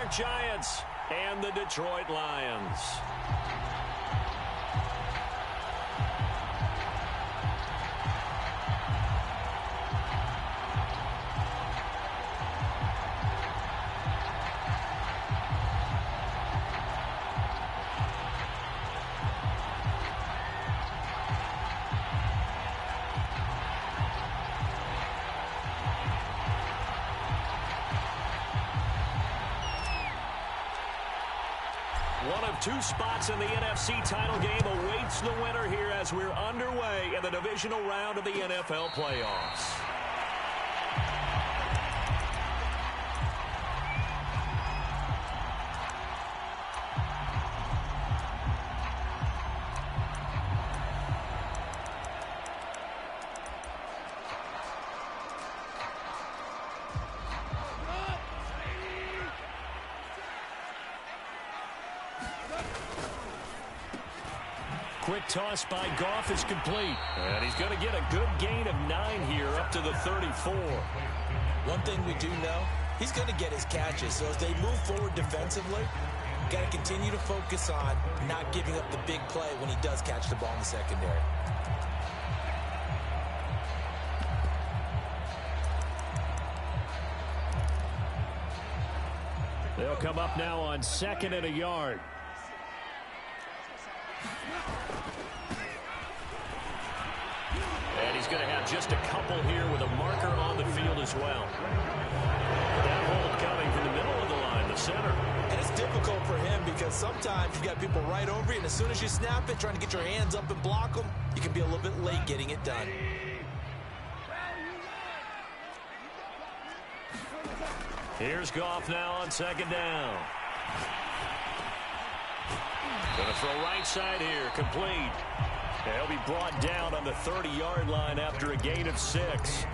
York Giants and the Detroit Lions. One of two spots in the NFC title game awaits the winner here as we're underway in the divisional round of the NFL playoffs. Quick toss by Goff is complete. And he's going to get a good gain of 9 here up to the 34. One thing we do know, he's going to get his catches. So as they move forward defensively, got to continue to focus on not giving up the big play when he does catch the ball in the secondary. They'll come up now on 2nd and a yard. And he's going to have just a couple here with a marker on the field as well. That hold coming from the middle of the line, the center. And it's difficult for him because sometimes you've got people right over you, and as soon as you snap it, trying to get your hands up and block them, you can be a little bit late getting it done. Here's Goff now on 2nd down. Going to throw right side here, complete. He'll be brought down on the 30-yard line after a gain of 6.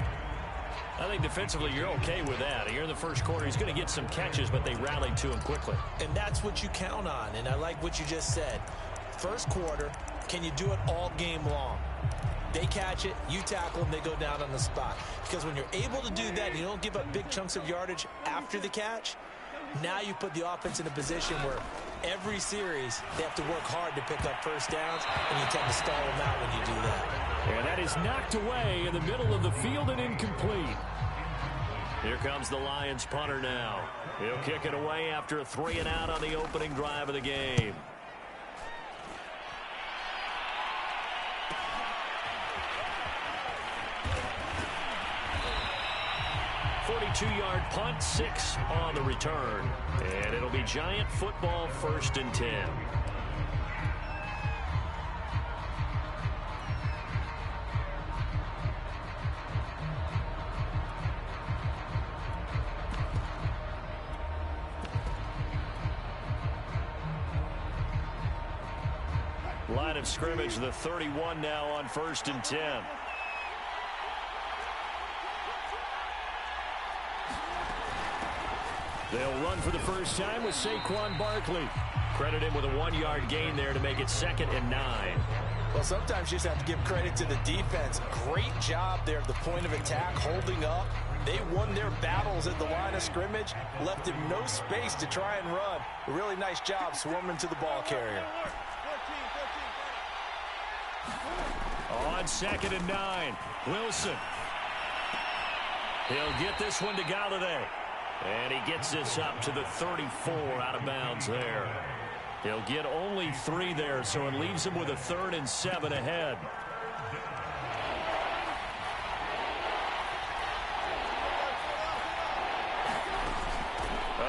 I think defensively you're okay with that. Here in the first quarter, he's going to get some catches, but they rallied to him quickly. And that's what you count on, and I like what you just said. First quarter, can you do it all game long? They catch it, you tackle them, they go down on the spot. Because when you're able to do that and you don't give up big chunks of yardage after the catch, now you put the offense in a position where every series they have to work hard to pick up first downs, and you tend to stall them out when you do that. And that is knocked away in the middle of the field and incomplete. Here comes the Lions punter now. He'll kick it away after a 3-and-out on the opening drive of the game. 42-yard punt, 6 on the return. And it'll be Giant football, 1st and 10. Line of scrimmage, the 31 now on 1st and 10. They'll run for the first time with Saquon Barkley. Credit him with a 1-yard gain there to make it 2nd and 9. Well, sometimes you just have to give credit to the defense. Great job there at the point of attack, holding up. They won their battles at the line of scrimmage, left him no space to try and run. A really nice job swarming to the ball carrier. On 2nd and 9, Wilson. He'll get this one to Galladay. And he gets this up to the 34 out of bounds there. He'll get only 3 there, so it leaves him with a 3rd and 7 ahead.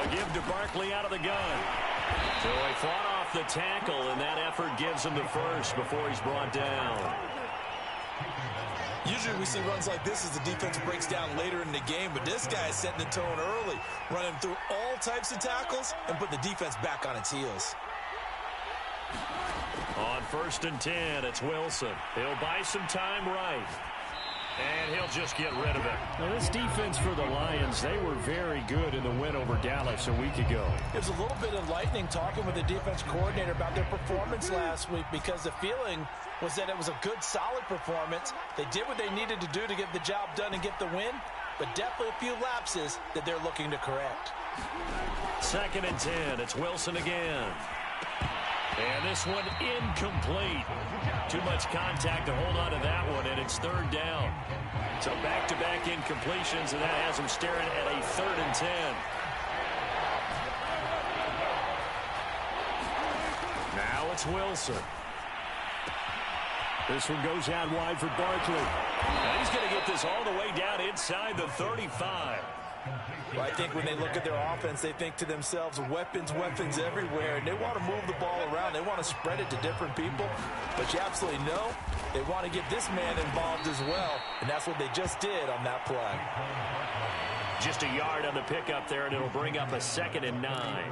A give to Barkley out of the gun. So he fought off the tackle, and that effort gives him the first before he's brought down. Usually we see runs like this as the defense breaks down later in the game, but this guy is setting the tone early, running through all types of tackles and put the defense back on its heels. On 1st and 10, it's Wilson. He'll buy some time right. And he'll just get rid of it. Now this defense for the Lions, they were very good in the win over Dallas a week ago. It was a little bit enlightening talking with the defense coordinator about their performance last week, because the feeling was that it was a good, solid performance. They did what they needed to do to get the job done and get the win, but definitely a few lapses that they're looking to correct. 2nd and 10. It's Wilson again. And this one incomplete. Too much contact to hold on to that one, and it's 3rd down. So back-to-back incompletions, and that has them staring at a 3rd and 10. Now it's Wilson. This one goes out wide for Barkley. And he's going to get this all the way down inside the 35. Well, I think when they look at their offense, they think to themselves, weapons everywhere, and they want to move the ball around. They want to spread it to different people, but you absolutely know they want to get this man involved as well, and that's what they just did on that play. Just a yard on the pickup there, and it'll bring up a 2nd and 9.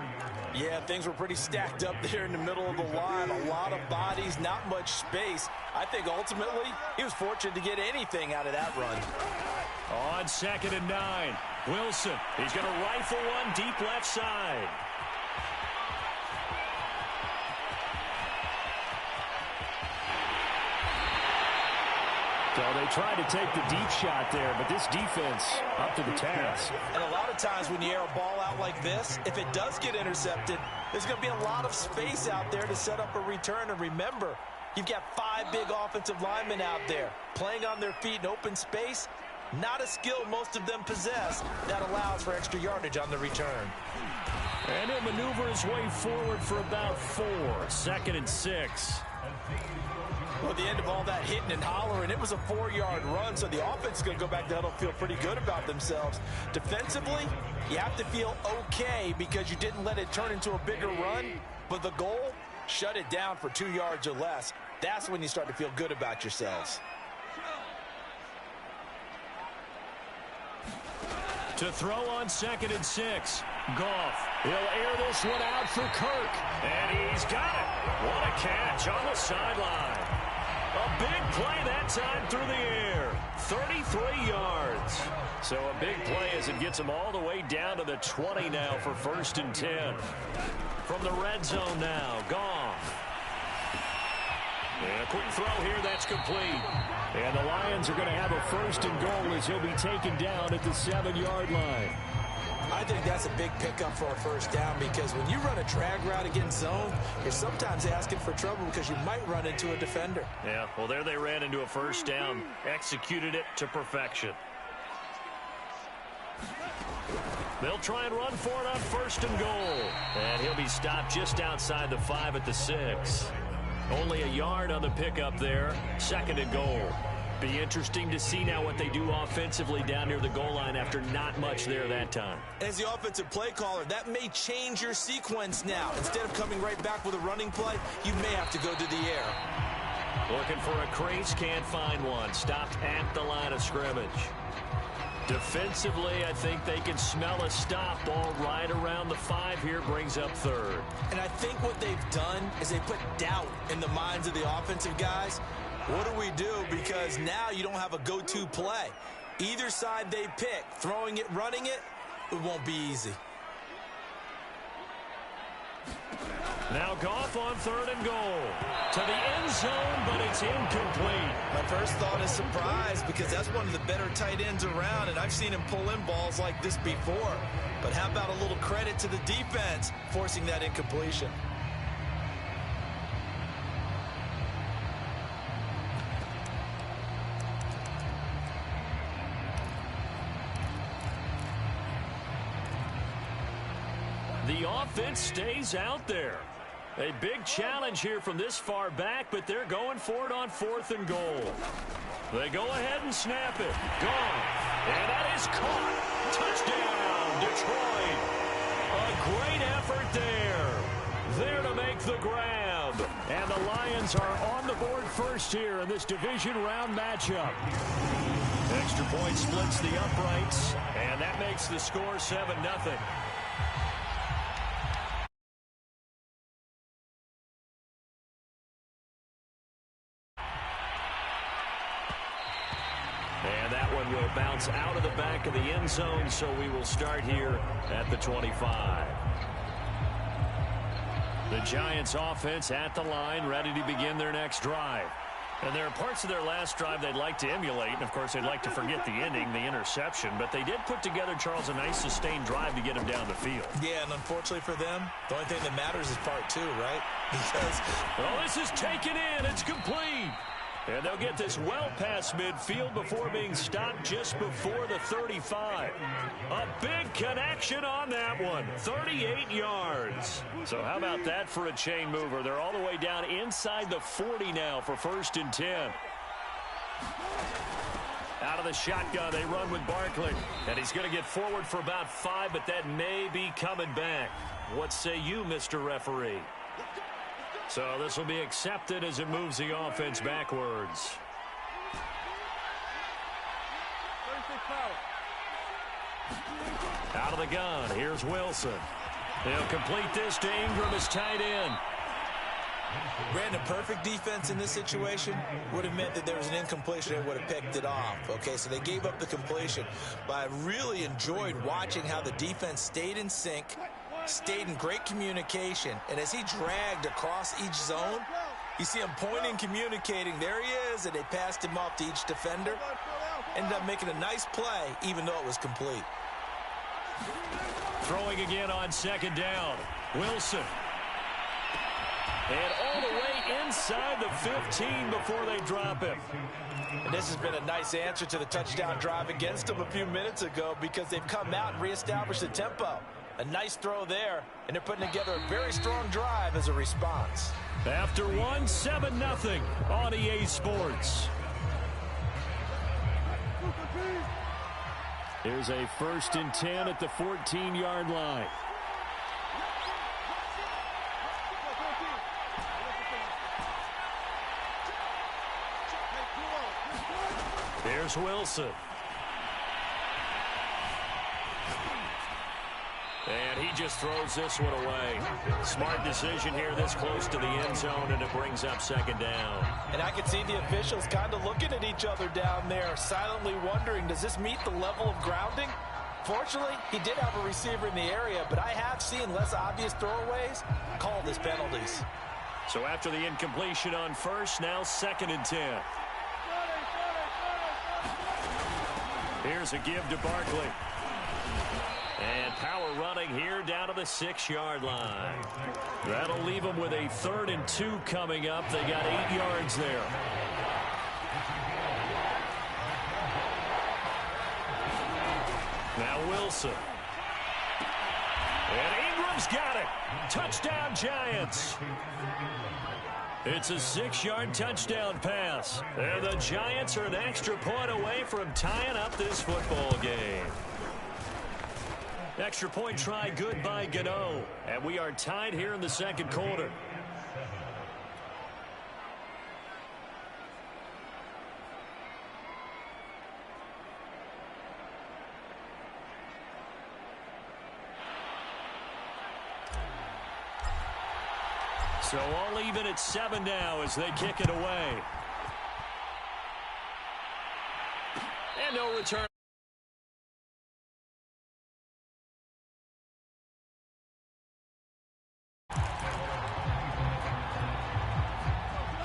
Yeah, things were pretty stacked up there in the middle of the line. A lot of bodies, not much space. I think ultimately he was fortunate to get anything out of that run. On 2nd and 9, Wilson. He's going to rifle one deep left side. So they tried to take the deep shot there, but this defense up to the task. And a lot of times when you air a ball out like this, if it does get intercepted, there's going to be a lot of space out there to set up a return. And remember, you've got 5 big offensive linemen out there playing on their feet in open space. Not a skill most of them possess that allows for extra yardage on the return. And he'll maneuver his way forward for about 4. 2nd and 6. Well, at the end of all that hitting and hollering, it was a 4-yard run, so the offense is going to go back to huddle, feel pretty good about themselves. Defensively, you have to feel okay because you didn't let it turn into a bigger run, but the goal, shut it down for 2 yards or less. That's when you start to feel good about yourselves. To throw on 2nd and 6. Goff. He'll air this one out for Kirk. And he's got it. What a catch on the sideline. A big play that time through the air. 33 yards. So a big play as it gets him all the way down to the 20 now for 1st and 10. From the red zone now, Goff. And a quick throw here, that's complete. And the Lions are going to have a 1st and goal as he'll be taken down at the 7-yard line. I think that's a big pickup for a 1st down because when you run a drag route against zone, you're sometimes asking for trouble because you might run into a defender. Yeah, well, there they ran into a 1st down, executed it to perfection. They'll try and run for it on 1st and goal. And he'll be stopped just outside the 5 at the 6. Only a yard on the pickup there. 2nd and goal. Be interesting to see now what they do offensively down near the goal line after not much there that time. As the offensive play caller, that may change your sequence now. Instead of coming right back with a running play, you may have to go to the air. Looking for a crease, can't find one. Stopped at the line of scrimmage. Defensively, I think they can smell a stop. Ball right around the 5 here, brings up 3rd. And I think what they've done is they put doubt in the minds of the offensive guys. What do we do? Because now you don't have a go-to play. Either side they pick, throwing it, running it, it won't be easy. Now Goff on 3rd and goal. To the end zone, but it's incomplete. My first thought is surprise because that's one of the better tight ends around, and I've seen him pull in balls like this before. But how about a little credit to the defense forcing that incompletion? The offense stays out there. A big challenge here from this far back, but they're going for it on 4th and goal. They go ahead and snap it. Gone. And that is caught. Touchdown, Detroit. A great effort there. There to make the grab. And the Lions are on the board first here in this division round matchup. Extra point splits the uprights, and that makes the score 7-0. And that one will bounce out of the back of the end zone, so we will start here at the 25. The Giants offense at the line, ready to begin their next drive. And there are parts of their last drive they'd like to emulate, and, of course, they'd like to forget the ending, the interception. But they did put together, Charles, a nice sustained drive to get him down the field. Yeah, and unfortunately for them, the only thing that matters is part two, right? Because, well, this is taken in. It's complete. And they'll get this well past midfield before being stopped just before the 35. A big connection on that one. 38 yards. So how about that for a chain mover? They're all the way down inside the 40 now for 1st and 10. Out of the shotgun, they run with Barkley. And he's going to get forward for about 5, but that may be coming back. What say you, Mr. Referee? So this will be accepted as it moves the offense backwards. Out of the gun, here's Wilson. They'll complete this to Ingram as tight end. Brandon, perfect defense in this situation would have meant that there was an incompletion and would have picked it off. Okay, so they gave up the completion. But I really enjoyed watching how the defense stayed in sync, stayed in great communication, and as he dragged across each zone, you see him pointing, communicating. There he is, and they passed him off to each defender. Ended up making a nice play, even though it was complete. Throwing again on 2nd down. Wilson. And all the way inside the 15 before they drop him. And this has been a nice answer to the touchdown drive against them a few minutes ago because they've come out and reestablished the tempo. A nice throw there, and they're putting together a very strong drive as a response. After one, 7-0 on EA Sports. Here's a 1st and 10 at the 14-yard line. Here's Wilson. And he just throws this one away. Smart decision here this close to the end zone, and it brings up 2nd down. And I can see the officials kind of looking at each other down there, silently wondering, does this meet the level of grounding? Fortunately, he did have a receiver in the area, but I have seen less obvious throwaways called as penalties. So after the incompletion on 1st, now 2nd and 10. Here's a give to Barkley. And power running here down to the 6-yard line. That'll leave them with a 3rd and 2 coming up. They got 8 yards there. Now Wilson. And Ingram's got it. Touchdown, Giants. It's a 6-yard touchdown pass. And the Giants are an extra point away from tying up this football game. Extra point try good by Gano. And we are tied here in the 2nd quarter. So all even at 7 now as they kick it away. And no return.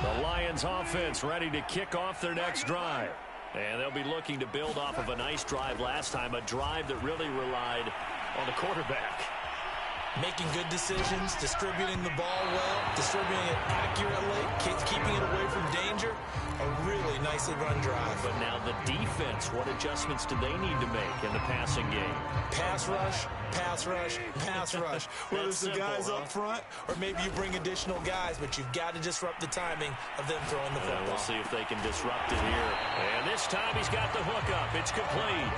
The Lions offense ready to kick off their next drive. And they'll be looking to build off of a nice drive last time, a drive that really relied on the quarterback. Making good decisions, distributing the ball well, distributing it accurately, keeping it away from danger. A really nicely run drive. But now the defense, what adjustments do they need to make in the passing game? Pass rush, pass rush, pass rush. Whether it's the guys up front or maybe you bring additional guys, but you've got to disrupt the timing of them throwing the football. We'll see if they can disrupt it here. And this time he's got the hook up. It's complete.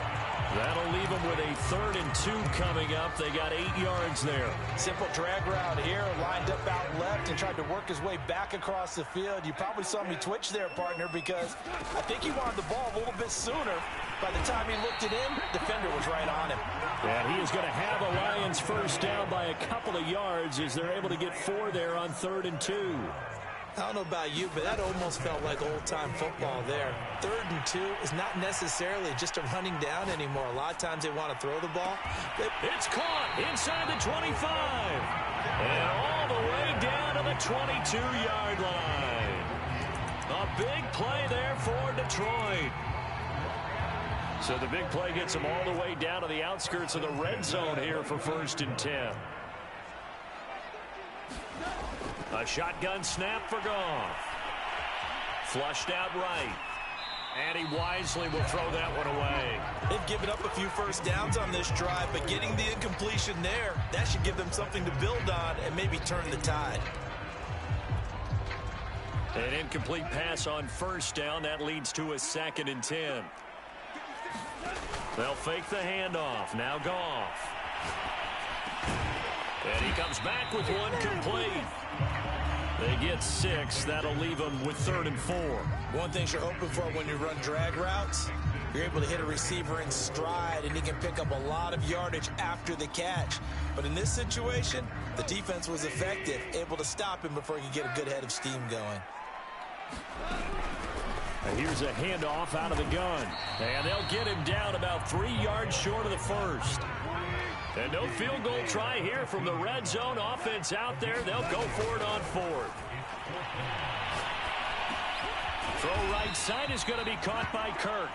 That'll leave them with a 3rd and 2 coming up. They got 8 yards there. Simple drag route here, lined up out left and tried to work his way back across the field. You probably saw me twitch there, partner, because I think he wanted the ball a little bit sooner. By the time he looked it in, defender was right on him. And he is going to have a Lions 1st down by a couple of yards as they're able to get 4 there on 3rd and 2. I don't know about you, but that almost felt like old-time football there. 3rd and 2 is not necessarily just a running down anymore. A lot of times they want to throw the ball. It's caught inside the 25. And all the way down to the 22-yard line. A big play there for Detroit. So the big play gets them all the way down to the outskirts of the red zone here for 1st and 10. A shotgun snap for Goff. Flushed out right. And he wisely will throw that one away. They've given up a few first downs on this drive, but getting the incompletion there, that should give them something to build on and maybe turn the tide. An incomplete pass on 1st down. That leads to a 2nd and 10. They'll fake the handoff. Now Goff. And he comes back with one complete. They get 6. That'll leave them with 3rd and 4. One thing you're hoping for when you run drag routes, you're able to hit a receiver in stride, and he can pick up a lot of yardage after the catch. But in this situation, the defense was effective, able to stop him before he could get a good head of steam going. Here's a handoff out of the gun. And they'll get him down about 3 yards short of the 1st. And no field goal try here from the red zone. Offense out there. They'll go for it on 4th. Throw right side is going to be caught by Kirk.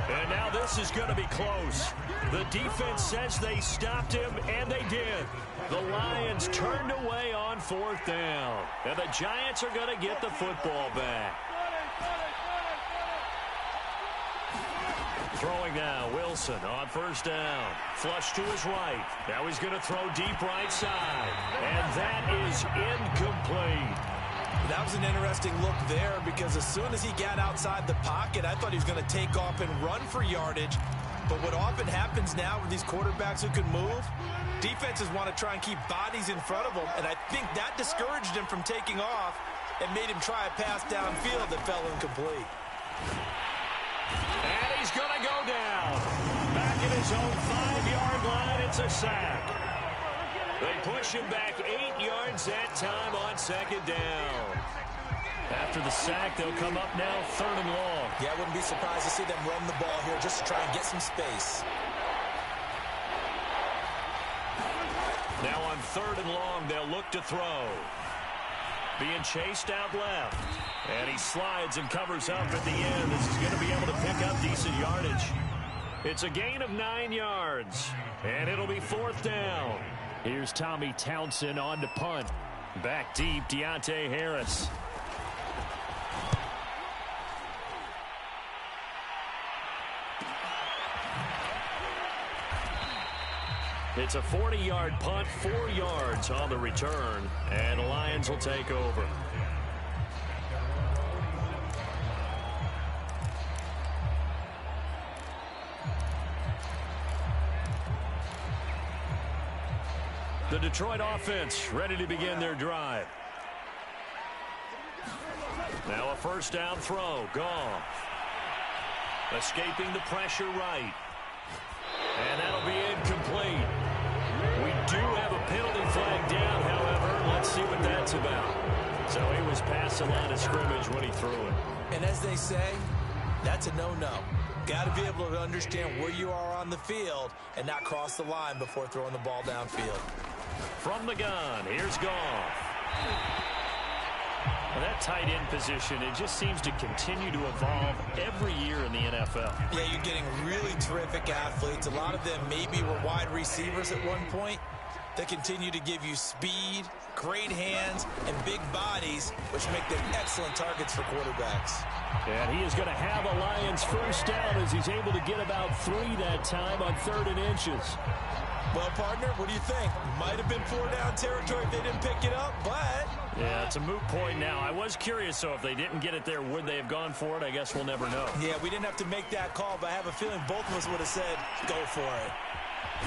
And now this is going to be close. The defense says they stopped him, and they did. The Lions turned away on 4th down. And the Giants are going to get the football back. Throwing now, Wilson on 1st down. Flush to his right. Now he's going to throw deep right side. And that is incomplete. That was an interesting look there because as soon as he got outside the pocket, I thought he was going to take off and run for yardage. But what often happens now with these quarterbacks who can move, defenses want to try and keep bodies in front of them. And I think that discouraged him from taking off and made him try a pass downfield that fell incomplete. And he's going to go down. Back at his own 5-yard line, it's a sack. They push him back 8 yards that time on 2nd down. After the sack, they'll come up now 3rd and long. Yeah, I wouldn't be surprised to see them run the ball here just to try and get some space. Now on 3rd and long, they'll look to throw. Being chased out left. And he slides and covers up at the end. This is going to be able to pick up decent yardage. It's a gain of 9 yards. And it'll be 4th down. Here's Tommy Townsend on to punt. Back deep, Deontay Harris. It's a 40-yard punt, 4 yards on the return, and the Lions will take over. The Detroit offense ready to begin their drive. Now a 1st down throw. Goff. Escaping the pressure right. And that'll be incomplete. We do have a penalty flag down, however. Let's see what that's about. So he was past the line of scrimmage when he threw it. And as they say, that's a no-no. Got to be able to understand where you are on the field and not cross the line before throwing the ball downfield. From the gun, here's Goff. Well, that tight end position, it just seems to continue to evolve every year in the NFL. Yeah, you're getting really terrific athletes. A lot of them maybe were wide receivers at one point. They continue to give you speed, great hands, and big bodies, which make them excellent targets for quarterbacks. And he is going to have a Lions 1st down as he's able to get about 3 that time on 3rd and inches. Well, partner, what do you think? Might have been 4-down territory if they didn't pick it up, but... Yeah, it's a moot point now. I was curious, so if they didn't get it there, would they have gone for it? I guess we'll never know. Yeah, we didn't have to make that call, but I have a feeling both of us would have said, go for it.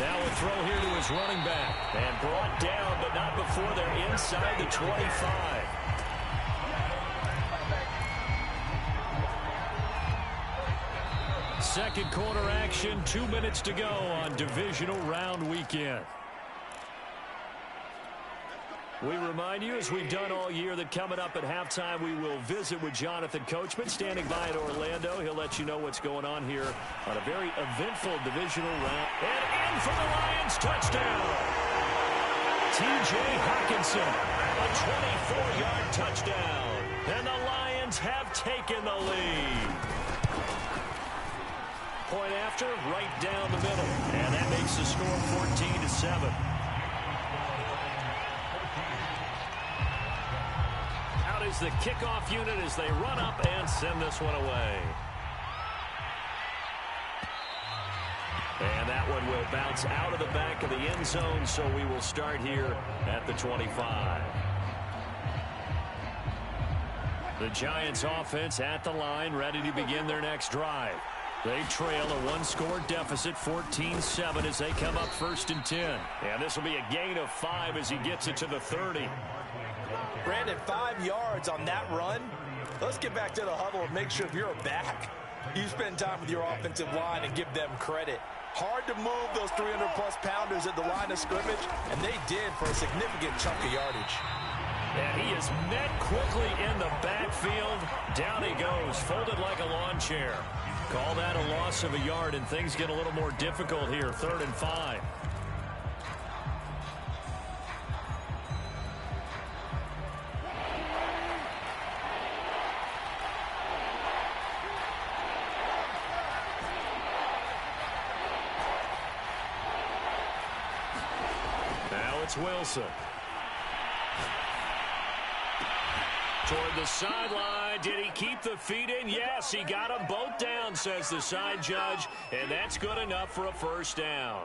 Now a throw here to his running back. And brought down, but not before they're inside the 25. Second quarter action, 2 minutes to go on divisional round weekend. We remind you, as we've done all year, that coming up at halftime, we will visit with Jonathan Coachman, standing by in Orlando. He'll let you know what's going on here on a very eventful divisional round. And in for the Lions, touchdown! T.J. Hockenson, a 24-yard touchdown. And the Lions Lions have taken the lead. Point after, right down the middle. And that makes the score 14-7. Out is the kickoff unit as they run up and send this one away. And that one will bounce out of the back of the end zone, so we will start here at the 25. The Giants offense at the line, ready to begin their next drive. They trail a one-score deficit, 14-7, as they come up 1st and 10. And this will be a gain of 5 as he gets it to the 30. Brandon, 5 yards on that run. Let's get back to the huddle and make sure if you're a back, you spend time with your offensive line and give them credit. Hard to move those 300-plus pounders at the line of scrimmage, and they did for a significant chunk of yardage. And he is met quickly in the backfield. Down he goes, folded like a lawn chair. Call that a loss of a yard, and things get a little more difficult here, 3rd and 5. Now it's Wilson. Toward the sideline. Did he keep the feet in? Yes, he got them both down, says the side judge, and that's good enough for a 1st down.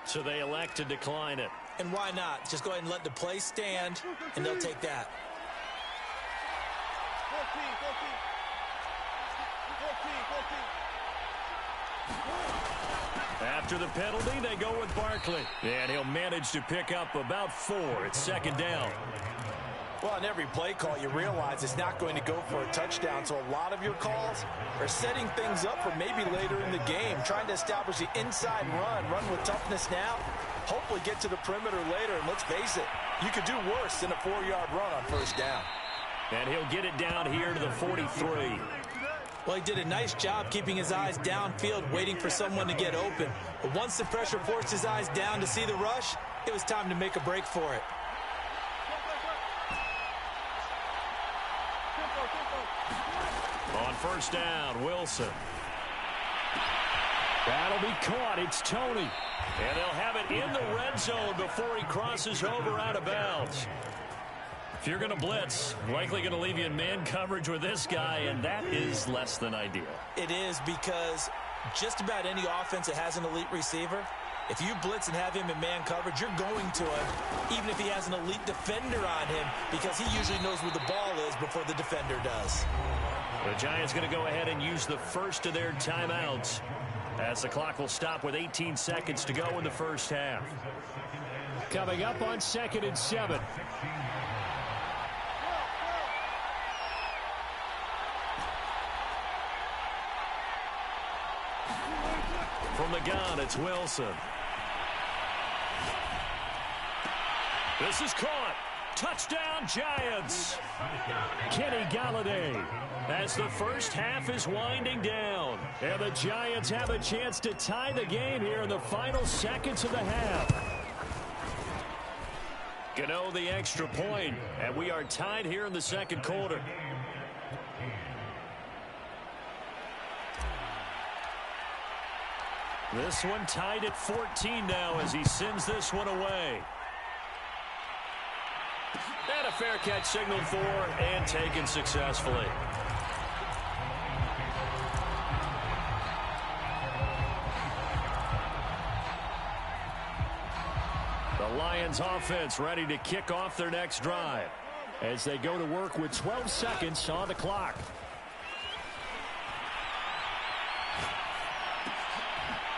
So they elect to decline it. And why not? Just go ahead and let the play stand, and they'll take that. After the penalty, they go with Barkley. And he'll manage to pick up about 4. It's 2nd down. Well, on every play call, you realize it's not going to go for a touchdown, so a lot of your calls are setting things up for maybe later in the game, trying to establish the inside run with toughness now, hopefully get to the perimeter later, and let's face it, you could do worse than a 4-yard run on 1st down. And he'll get it down here to the 43. Well, he did a nice job keeping his eyes downfield, waiting for someone to get open. But once the pressure forced his eyes down to see the rush, it was time to make a break for it. On 1st down, Wilson. That'll be caught. It's Toney. And they'll have it in the red zone before he crosses over out of bounds. If you're going to blitz, likely going to leave you in man coverage with this guy, and that is less than ideal. It is, because just about any offense that has an elite receiver, if you blitz and have him in man coverage, you're going to him, even if he has an elite defender on him, because he usually knows where the ball is before the defender does. The Giants going to go ahead and use the first of their timeouts, as the clock will stop with 18 seconds to go in the 1st half. Coming up on 2nd and 7. From the gun, it's Wilson. This is caught. Touchdown, Giants. Kenny Golladay, as the 1st half is winding down. And the Giants have a chance to tie the game here in the final seconds of the half. Gano the extra point, and we are tied here in the 2nd quarter. This one tied at 14 now as he sends this one away. And a fair catch signaled for and taken successfully. The Lions offense ready to kick off their next drive as they go to work with 12 seconds on the clock.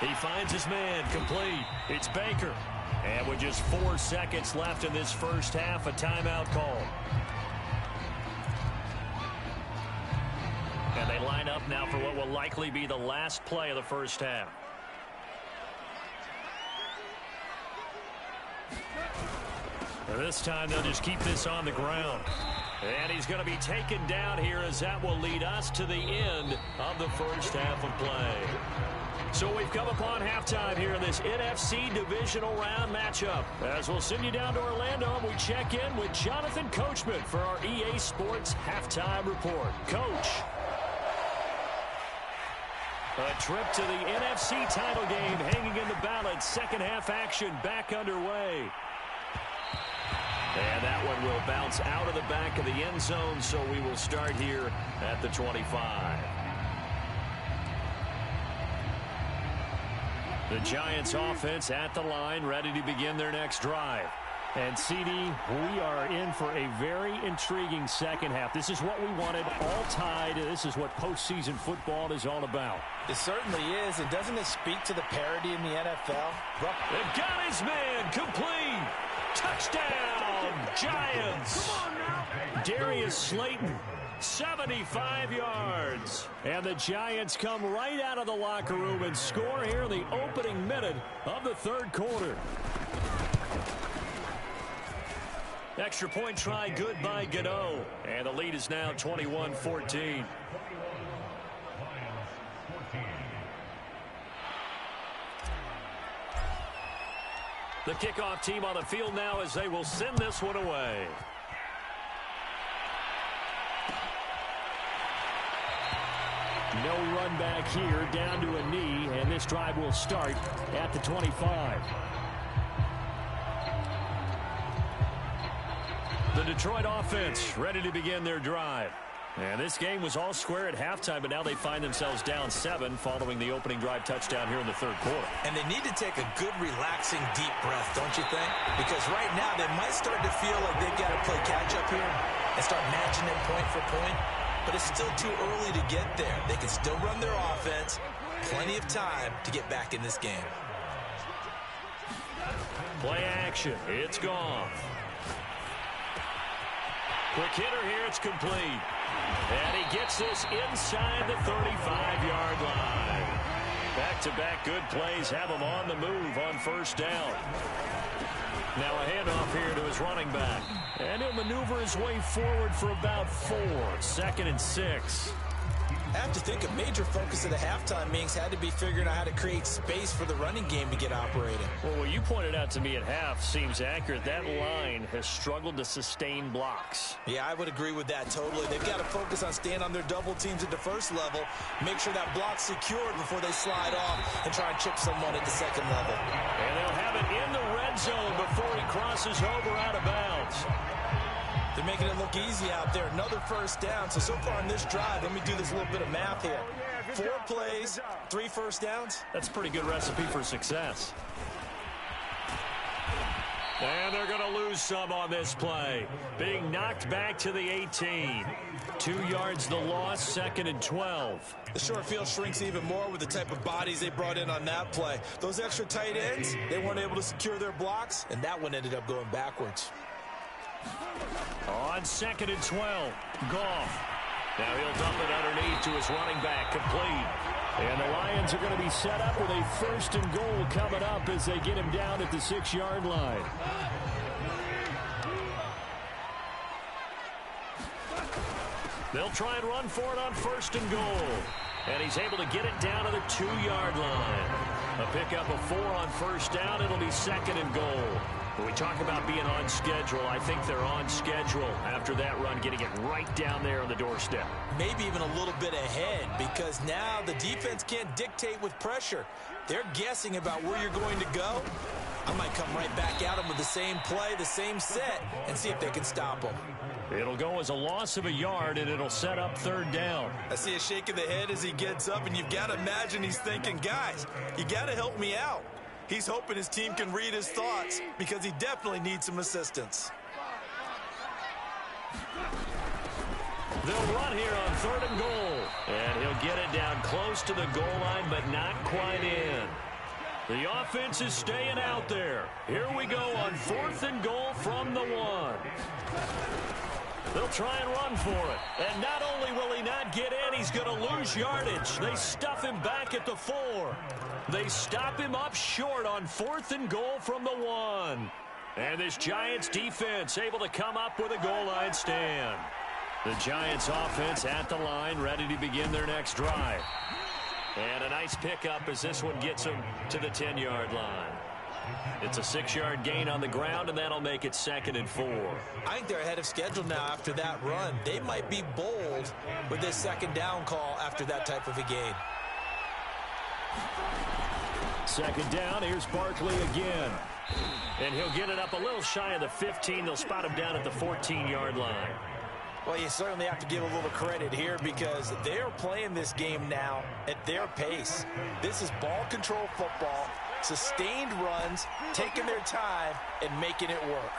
He finds his man, complete. It's Baker. And with just 4 seconds left in this 1st half, a timeout call. And they line up now for what will likely be the last play of the 1st half. And this time they'll just keep this on the ground. And he's going to be taken down here as that will lead us to the end of the 1st half of play. So we've come upon halftime here in this NFC divisional round matchup. As we'll send you down to Orlando, and we check in with Jonathan Coachman for our EA Sports Halftime Report. Coach. A trip to the NFC title game hanging in the balance. Second half action back underway. And that one will bounce out of the back of the end zone, so we will start here at the 25. The Giants offense at the line, ready to begin their next drive. And, CD, we are in for a very intriguing second half. This is what we wanted, all tied. This is what postseason football is all about. It certainly is, and doesn't it speak to the parity in the NFL? They've got his man, complete. Touchdown, Giants. Come on now. Darius Slayton, 75 yards. And the Giants come right out of the locker room and score here in the opening minute of the third quarter. Extra point try good by Gano. And the lead is now 21-14. The kickoff team on the field now as they will send this one away. No run back here, down to a knee, and this drive will start at the 25. The Detroit offense ready to begin their drive. And this game was all square at halftime, but now they find themselves down 7 following the opening drive touchdown here in the third quarter. And they need to take a good, relaxing, deep breath, don't you think? Because right now they might start to feel like they've got to play catch-up here and start matching them point for point. But it's still too early to get there. They can still run their offense. Plenty of time to get back in this game. Play action. It's gone. Quick hitter here. It's complete. And he gets this inside the 35-yard line. Back-to-back good plays have him on the move on first down. Now a handoff here to his running back. And he'll maneuver his way forward for about 4. 2nd and 6. I have to think a major focus of the halftime meetings had to be figuring out how to create space for the running game to get operating. Well, what you pointed out to me at half seems accurate. That line has struggled to sustain blocks. Yeah, I would agree with that totally. They've got to focus on staying on their double teams at the first level, make sure that block's secured before they slide off and try and chip someone at the second level. And they'll have it in the red zone before he crosses over out of bounds. They're making it look easy out there. Another first down. So far in this drive, let me do this little bit of math here. 4 plays, 3 first downs. That's a pretty good recipe for success. And they're going to lose some on this play. Being knocked back to the 18. 2 yards the loss, 2nd and 12. The short field shrinks even more with the type of bodies they brought in on that play. Those extra tight ends, they weren't able to secure their blocks, and that one ended up going backwards. On 2nd and 12, Goff. Now he'll dump it underneath to his running back, complete. And the Lions are going to be set up with a 1st and goal coming up as they get him down at the 6-yard line. They'll try and run for it on 1st and goal. And he's able to get it down to the 2-yard line. A pickup of 4 on first down. It'll be 2nd and goal. When we talk about being on schedule, I think they're on schedule after that run, getting it right down there on the doorstep. Maybe even a little bit ahead, because now the defense can't dictate with pressure. They're guessing about where you're going to go. I might come right back at them with the same play, the same set, and see if they can stop them. It'll go as a loss of a yard, and it'll set up 3rd down. I see a shake of the head as he gets up, and you've got to imagine he's thinking, guys, you got to help me out. He's hoping his team can read his thoughts because he definitely needs some assistance. They'll run here on 3rd and goal. And he'll get it down close to the goal line, but not quite in. The offense is staying out there. Here we go on 4th and goal from the 1. They'll try and run for it. And not only will he not get in, he's going to lose yardage. They stuff him back at the 4. They stop him up short on 4th and goal from the 1. And this Giants defense able to come up with a goal line stand. The Giants offense at the line, ready to begin their next drive. And a nice pickup as this one gets them to the 10-yard line. It's a 6-yard gain on the ground, and that'll make it 2nd and 4. I think they're ahead of schedule now after that run. They might be bold with this second down call after that type of a gain. 2nd down, here's Barkley again. And he'll get it up a little shy of the 15. They'll spot him down at the 14-yard line. Well, you certainly have to give a little credit here because they're playing this game now at their pace. This is ball control football, sustained runs, taking their time, and making it work.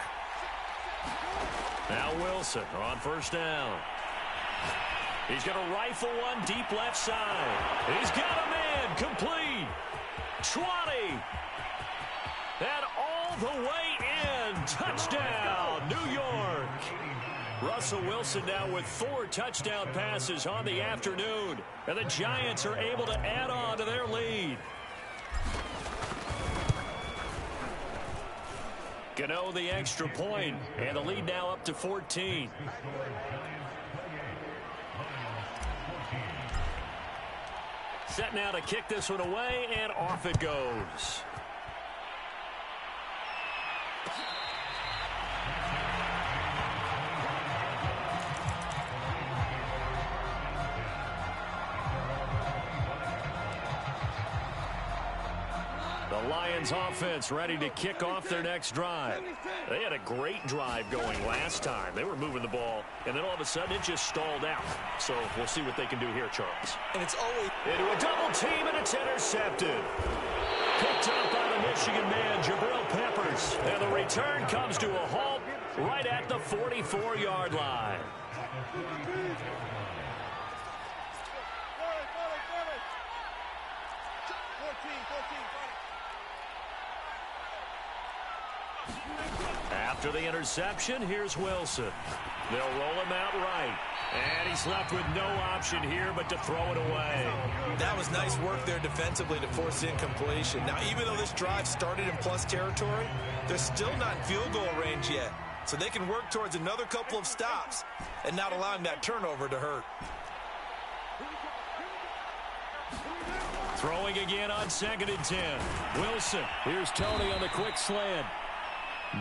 Now Wilson on 1st down. He's going to rifle one deep left side. He's got a man complete. 20. And all the way in. Touchdown, New York. Russell Wilson now with 4 touchdown passes on the afternoon. And the Giants are able to add on to their lead. Gano the extra point, and the lead now up to 14. Set now to kick this one away, and off it goes. The Lions offense ready to kick off their next drive. They had a great drive going last time. They were moving the ball, and then all of a sudden it just stalled out. So we'll see what they can do here, Charles. And it's always into a double team, and it's intercepted. Picked up by the Michigan man, Jabril Peppers. And the return comes to a halt right at the 44-yard line. After the interception, here's Wilson. They'll roll him out right. And he's left with no option here but to throw it away. That was nice work there defensively to force incompletion. Now, even though this drive started in plus territory, they're still not in field goal range yet. So they can work towards another couple of stops and not allowing that turnover to hurt. Throwing again on 2nd and 10. Wilson. Here's Tony on the quick slant.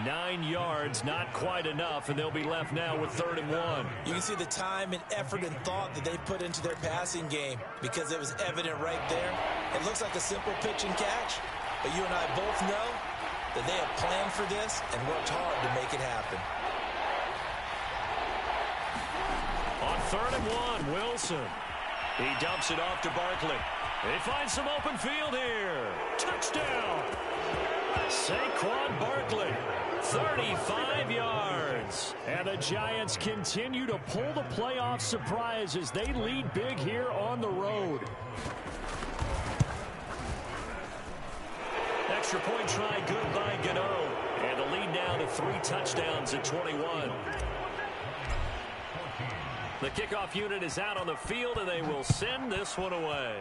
9 yards, not quite enough, and they'll be left now with 3rd and 1. You can see the time and effort and thought that they put into their passing game because it was evident right there. It looks like a simple pitch and catch, but you and I both know that they have planned for this and worked hard to make it happen. On 3rd and 1, Wilson. He dumps it off to Barkley. They find some open field here. Touchdown! Saquon Barkley, 35 yards. And the Giants continue to pull the playoff surprise as they lead big here on the road. Extra point try good by Gano. And the lead now to 3 touchdowns at 21. The kickoff unit is out on the field, and they will send this one away.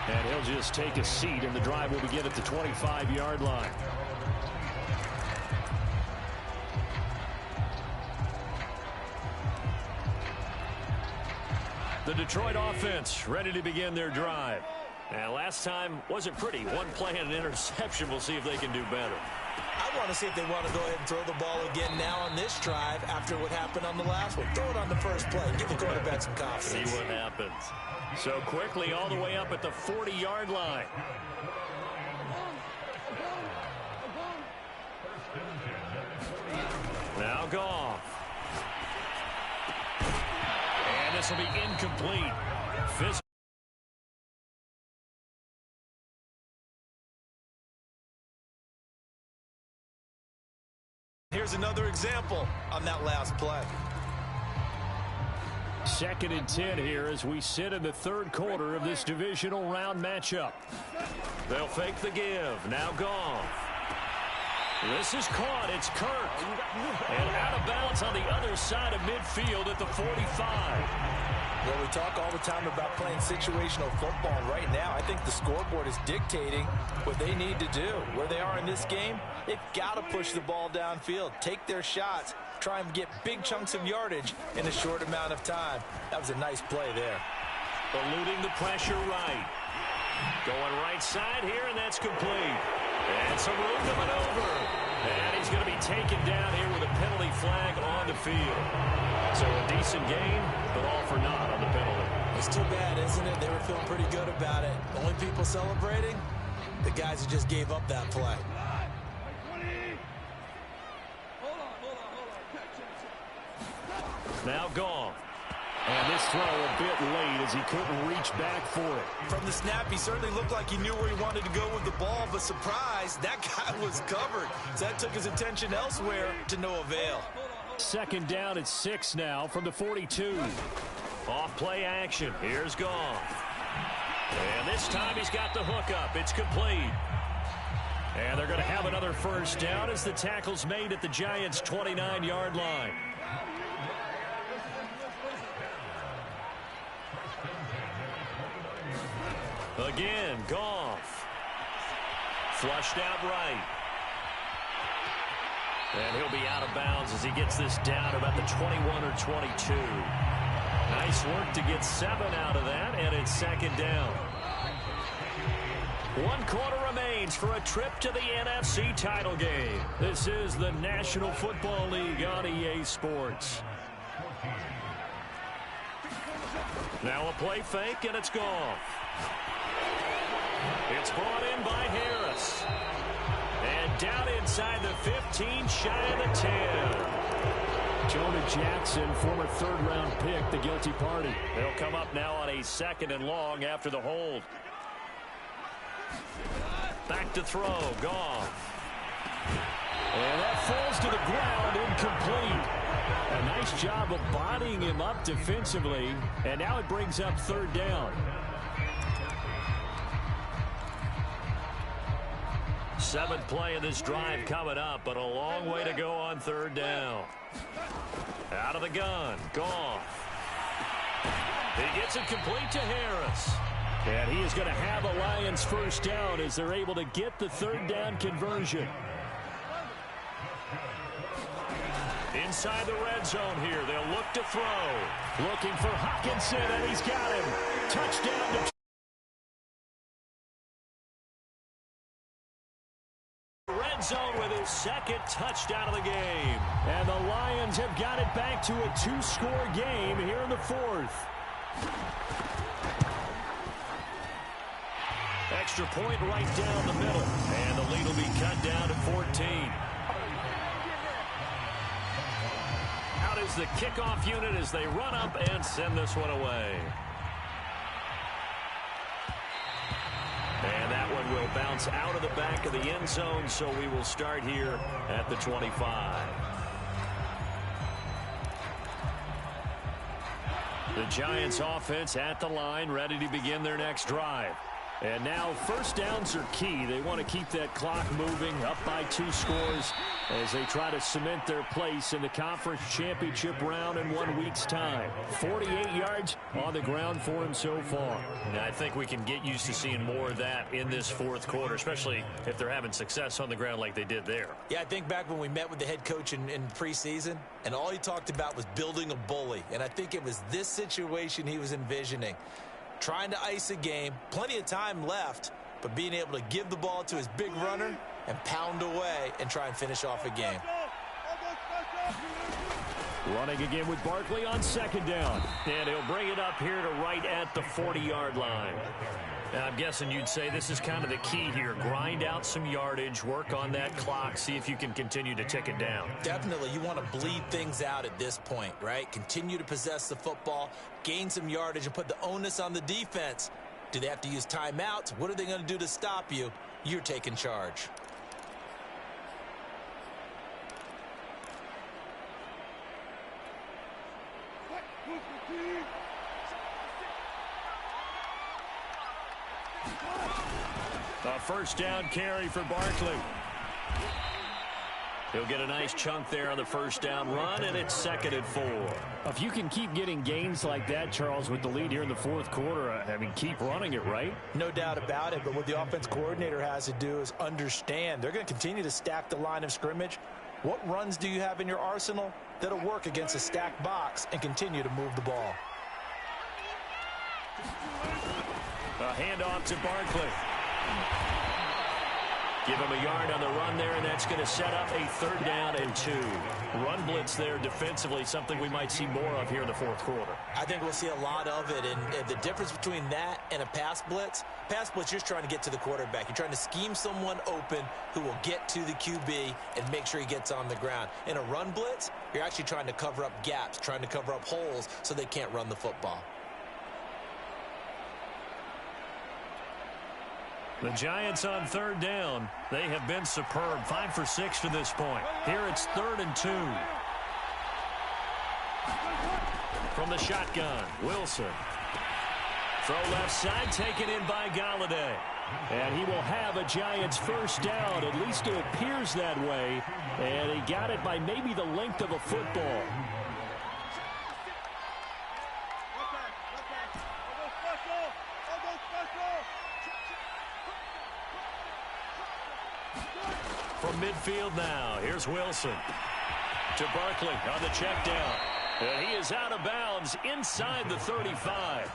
And he'll just take a seat, and the drive will begin at the 25-yard line. The Detroit offense ready to begin their drive. And last time wasn't pretty. One play and an interception. We'll see if they can do better. I want to see if they want to go ahead and throw the ball again now on this drive after what happened on the last one. Throw it on the first play. Give the quarterback some confidence. See what happens. So quickly all the way up at the 40-yard line. Now Goff. And this will be incomplete. Here's another example on that last play. 2nd and 10 here as we sit in the 3rd quarter of this divisional round matchup. They'll fake the give. Now Goff. This is caught. It's Kirk. And out of bounds on the other side of midfield at the 45. Well, we talk all the time about playing situational football. Right now, I think the scoreboard is dictating what they need to do. Where they are in this game, they've got to push the ball downfield, take their shots, try and get big chunks of yardage in a short amount of time. That was a nice play there. Eluding the pressure right. Going right side here, and that's complete. And some room to maneuver. And he's going to be taken down here with a penalty flag on the field. So a decent game, but all for naught on the penalty. It's too bad, isn't it? They were feeling pretty good about it. The only people celebrating, the guys who just gave up that play. Now gone. And this throw a bit late as he couldn't reach back for it. From the snap, he certainly looked like he knew where he wanted to go with the ball, but surprise, that guy was covered. So that took his attention elsewhere to no avail. Second down at 6 now from the 42. Off play action. Here's Goff. And this time he's got the hook up. It's complete. And they're going to have another first down as the tackle's made at the Giants' 29-yard line. Again, Goff. Flushed out right. And he'll be out of bounds as he gets this down about the 21 or 22. Nice work to get 7 out of that, and it's second down. 1 quarter remains for a trip to the NFC title game. This is the National Football League on EA Sports. Now a play fake, and it's Goff. It's brought in by Harris. And down inside the 15, shy of the 10. Jonah Jackson, former third-round pick, the guilty party. They'll come up now on a 2nd and long after the hold. Back to throw, Goff. And that falls to the ground, incomplete. A nice job of bodying him up defensively, and now it brings up 3rd down. 7th play of this drive coming up, but a long way to go on 3rd down. Out of the gun, Goff. He gets it complete to Harris. And he is going to have a Lions first down as they're able to get the 3rd down conversion. Inside the red zone here, they'll look to throw. Looking for Hockenson, and he's got him. Touchdown to red zone with his 2nd touchdown of the game. And the Lions have got it back to a 2-score game here in the 4th. Extra point right down the middle. And the lead will be cut down to 14. Out is the kickoff unit as they run up and send this one away. And that one will bounce out of the back of the end zone, so we will start here at the 25. The Giants offense at the line, ready to begin their next drive. And now first downs are key. They want to keep that clock moving, up by 2 scores as they try to cement their place in the conference championship round in 1 week's time. 48 yards on the ground for him so far. And I think we can get used to seeing more of that in this 4th quarter, especially if they're having success on the ground like they did there. Yeah, I think back when we met with the head coach in preseason, and all he talked about was building a bully. And I think it was this situation he was envisioning. Trying to ice a game, plenty of time left, but being able to give the ball to his big runner and pound away and try and finish off a game. Running again with Barkley on 2nd down. And he'll bring it up here to right at the 40-yard line. And I'm guessing you'd say this is kind of the key here. Grind out some yardage, work on that clock, see if you can continue to tick it down. Definitely. You want to bleed things out at this point, right? Continue to possess the football, gain some yardage, and put the onus on the defense. Do they have to use timeouts? What are they going to do to stop you? You're taking charge. A first down carry for Barkley. He'll get a nice chunk there on the first down run, and it's 2nd and 4. If you can keep getting gains like that, Charles, with the lead here in the 4th quarter, I mean, keep running it, right? No doubt about it, but what the offense coordinator has to do is understand they're going to continue to stack the line of scrimmage. What runs do you have in your arsenal that'll work against a stacked box and continue to move the ball? A handoff to Barkley. Give him a yard on the run there, and that's going to set up a 3rd down and 2. Run blitz there defensively, something we might see more of here in the 4th quarter. I think we'll see a lot of it, and the difference between that and a pass blitz, you're just trying to get to the quarterback. You're trying to scheme someone open who will get to the QB and make sure he gets on the ground. In a run blitz, you're actually trying to cover up gaps, trying to cover up holes so they can't run the football. The Giants on 3rd down. They have been superb. 5 for 6 to this point. Here it's 3rd and 2. From the shotgun, Wilson. Throw left side, taken in by Golladay. And he will have a Giants 1st down. At least it appears that way. And he got it by maybe the length of a football. From midfield now, here's Wilson to Barkley on the check down. And he is out of bounds inside the 35.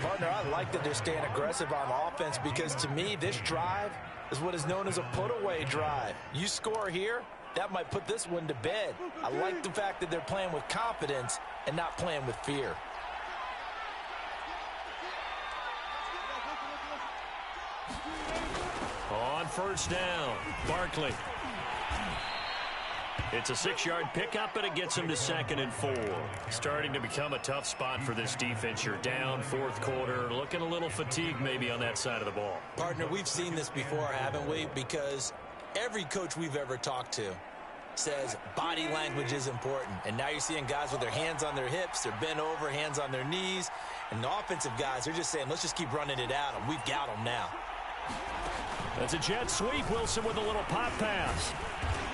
Partner, I like that they're staying aggressive on offense because to me, this drive is what is known as a put-away drive. You score here, that might put this one to bed. I like the fact that they're playing with confidence and not playing with fear. On 1st down, Barkley. It's a 6-yard pickup, but it gets him to 2nd and 4. Starting to become a tough spot for this defense. You're down 4th quarter, looking a little fatigued maybe on that side of the ball. Partner, we've seen this before, haven't we? Because every coach we've ever talked to says body language is important. And now you're seeing guys with their hands on their hips, they're bent over, hands on their knees. And the offensive guys, they're just saying, let's just keep running it at them. We've got them now. That's a jet sweep. Wilson with a little pop pass.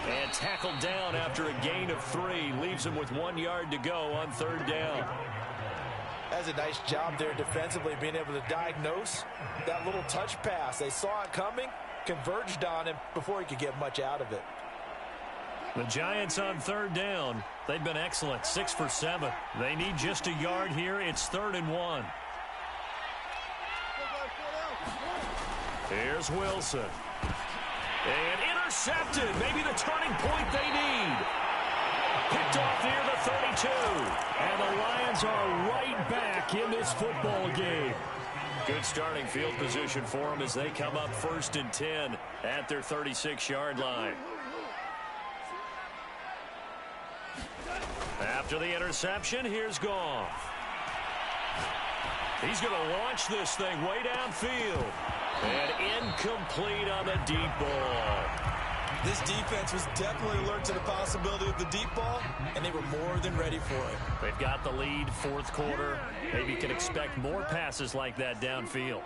And tackled down after a gain of 3. Leaves him with 1 yard to go on 3rd down. That's a nice job there defensively, being able to diagnose that little touch pass. They saw it coming, converged on him before he could get much out of it. The Giants on 3rd down. They've been excellent, 6 for 7. They need just a yard here. It's 3rd and 1. Here's Wilson. And intercepted. Maybe the turning point they need. Picked off near the 32. And the Lions are right back in this football game. Good starting field position for them as they come up 1st and 10 at their 36-yard line. After the interception, here's Goff. He's going to launch this thing way downfield. And incomplete on the deep ball. This defense was definitely alert to the possibility of the deep ball, and they were more than ready for it. They've got the lead, 4th quarter. Maybe you can expect more passes like that downfield.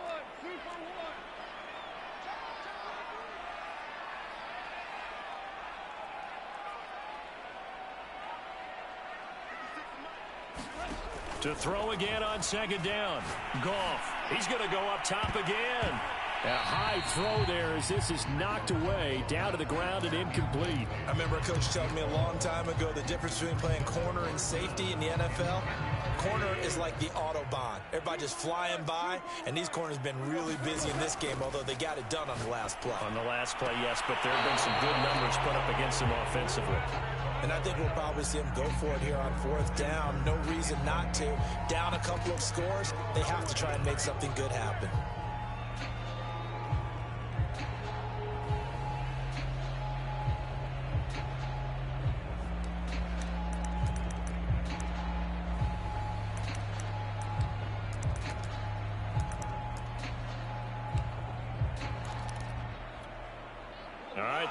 To throw again on 2nd down. Goff. He's going to go up top again. A high throw there as this is knocked away, down to the ground and incomplete. I remember a coach telling me a long time ago the difference between playing corner and safety in the NFL. Corner is like the Autobahn. Everybody just flying by, and these corners have been really busy in this game, although they got it done on the last play. On the last play, yes, but there have been some good numbers put up against them offensively. And I think we'll probably see them go for it here on 4th down. No reason not to. Down a couple of scores, they have to try and make something good happen.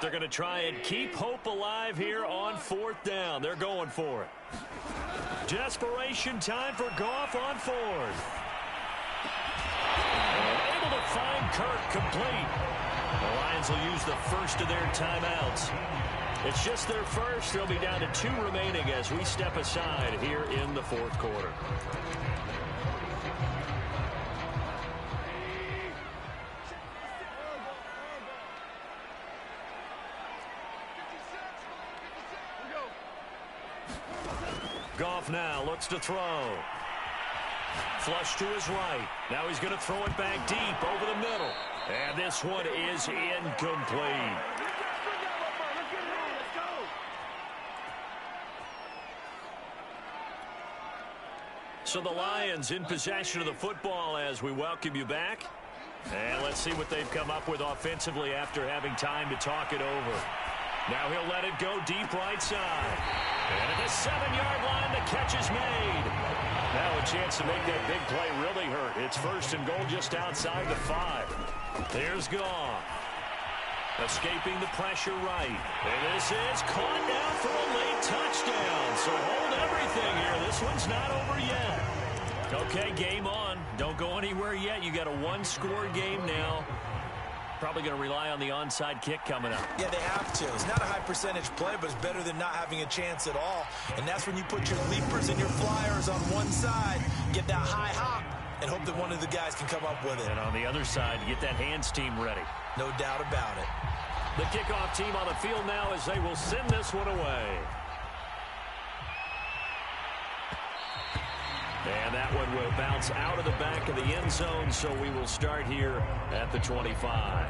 They're going to try and keep hope alive here on 4th down. They're going for it. Desperation time for Goff on 4th. Able to find Kirk complete. The Lions will use the first of their timeouts. It's just their first. They'll be down to 2 remaining as we step aside here in the 4th quarter. Goff now looks to throw. Flush to his right. Now he's going to throw it back deep over the middle. And this one is incomplete. So the Lions in possession of the football as we welcome you back. And let's see what they've come up with offensively after having time to talk it over. Now he'll let it go deep right side. And at the 7-yard line, the catch is made. Now a chance to make that big play really hurt. It's first and goal just outside the 5. There's Goff. Escaping the pressure right. And this is caught down for a late touchdown. So hold everything here. This one's not over yet. Okay, game on. Don't go anywhere yet. You got a one-score game now. Probably going to rely on the onside kick coming up. Yeah, they have to. It's not a high percentage play, but it's better than not having a chance at all. And that's when you put your leapers and your flyers on one side, get that high hop, and hope that one of the guys can come up with it. And on the other side, get that hands team ready. No doubt about it. The kickoff team on the field now as they will send this one away. And that one will bounce out of the back of the end zone, so we will start here at the 25.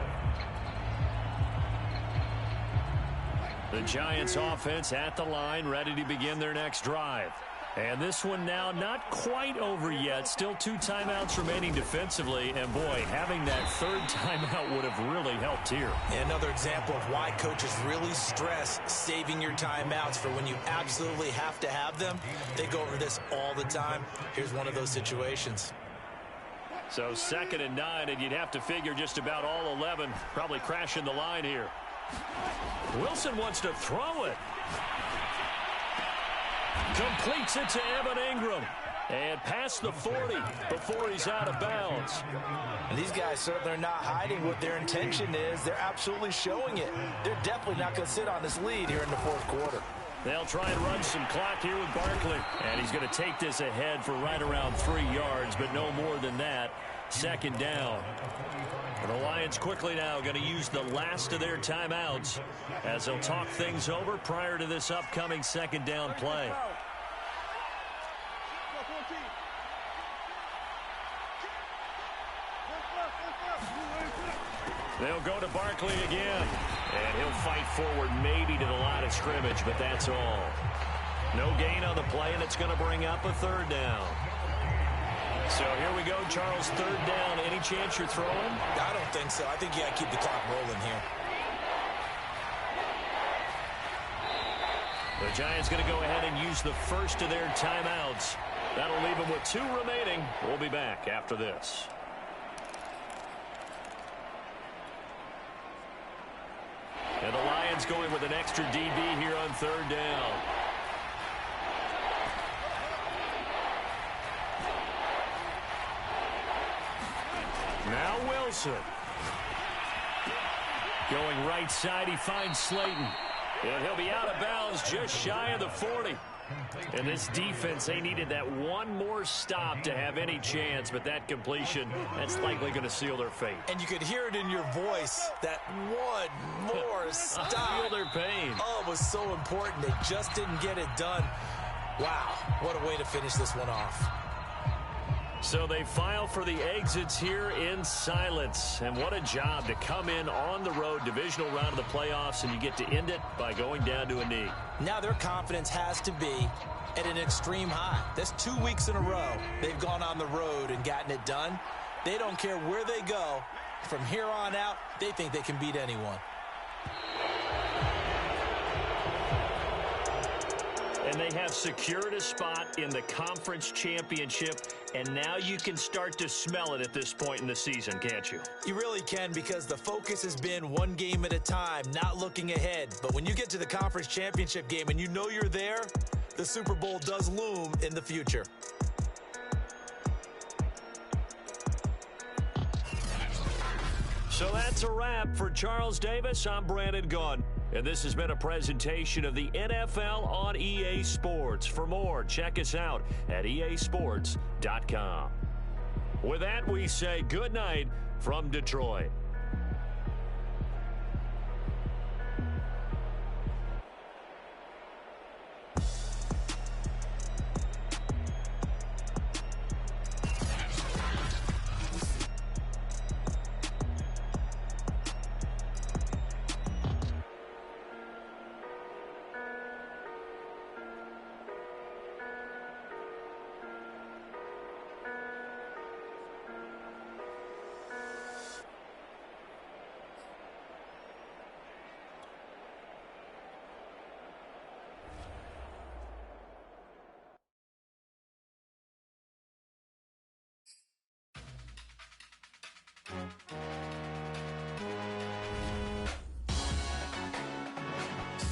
The Giants offense at the line, ready to begin their next drive. And this one now not quite over yet. Still 2 timeouts remaining defensively. And, boy, having that third timeout would have really helped here. Another example of why coaches really stress saving your timeouts for when you absolutely have to have them. They go over this all the time. Here's one of those situations. So 2nd and 9, and you'd have to figure just about all 11 probably crashing the line here. Wilson wants to throw it. Completes it to Evan Ingram. And past the 40 before he's out of bounds. And these guys certainly are not hiding what their intention is. They're absolutely showing it. They're definitely not going to sit on this lead here in the 4th quarter. They'll try and run some clock here with Barkley. And he's going to take this ahead for right around 3 yards, but no more than that. 2nd down. And the Lions quickly now going to use the last of their timeouts as they'll talk things over prior to this upcoming 2nd down play. They'll go to Barkley again. And he'll fight forward maybe to the line of scrimmage, but that's all. No gain on the play, and it's going to bring up a 3rd down. So here we go, Charles, 3rd down. Any chance you're throwing? I don't think so. I think you got to keep the clock rolling here. The Giants going to go ahead and use the first of their timeouts. That'll leave them with 2 remaining. We'll be back after this. And the Lions going with an extra DB here on 3rd down. Now Wilson. Going right side, he finds Slayton. And he'll be out of bounds just shy of the 40. And this defense, they needed that one more stop to have any chance, but that completion, that's likely going to seal their fate. And you could hear it in your voice, that one more stop. I feel their pain. Oh, it was so important. They just didn't get it done. Wow, what a way to finish this one off. So they file for the exits here in silence. And what a job to come in on the road, divisional round of the playoffs, and you get to end it by going down to a knee. Now their confidence has to be at an extreme high. That's 2 weeks in a row they've gone on the road and gotten it done. They don't care where they go. From here on out, they think they can beat anyone. And they have secured a spot in the conference championship, and now you can start to smell it at this point in the season, can't you? You really can, because the focus has been one game at a time, not looking ahead. But when you get to the conference championship game and you know you're there, the Super Bowl does loom in the future. So that's a wrap for Charles Davis. I'm Brandon Gaudin. And this has been a presentation of the NFL on EA Sports. For more, check us out at easports.com. With that, we say good night from Detroit.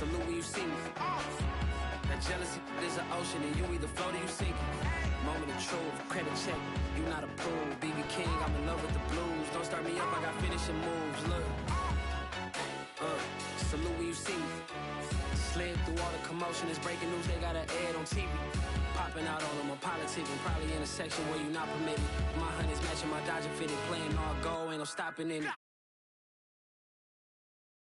Salute when you see me. That jealousy is an ocean, and you either float or you sink. Moment of truth, credit check, you not approved. BB King, I'm in love with the blues. Don't start me up, I got finishing moves. Look, salute when you see me. Slid through all the commotion, it's breaking news, they got an ad on TV. Popping out on them, I'm politicking, probably in a section where you not permitted. My honey's matching my Dodger fitted, playing all go, ain't no stopping in it.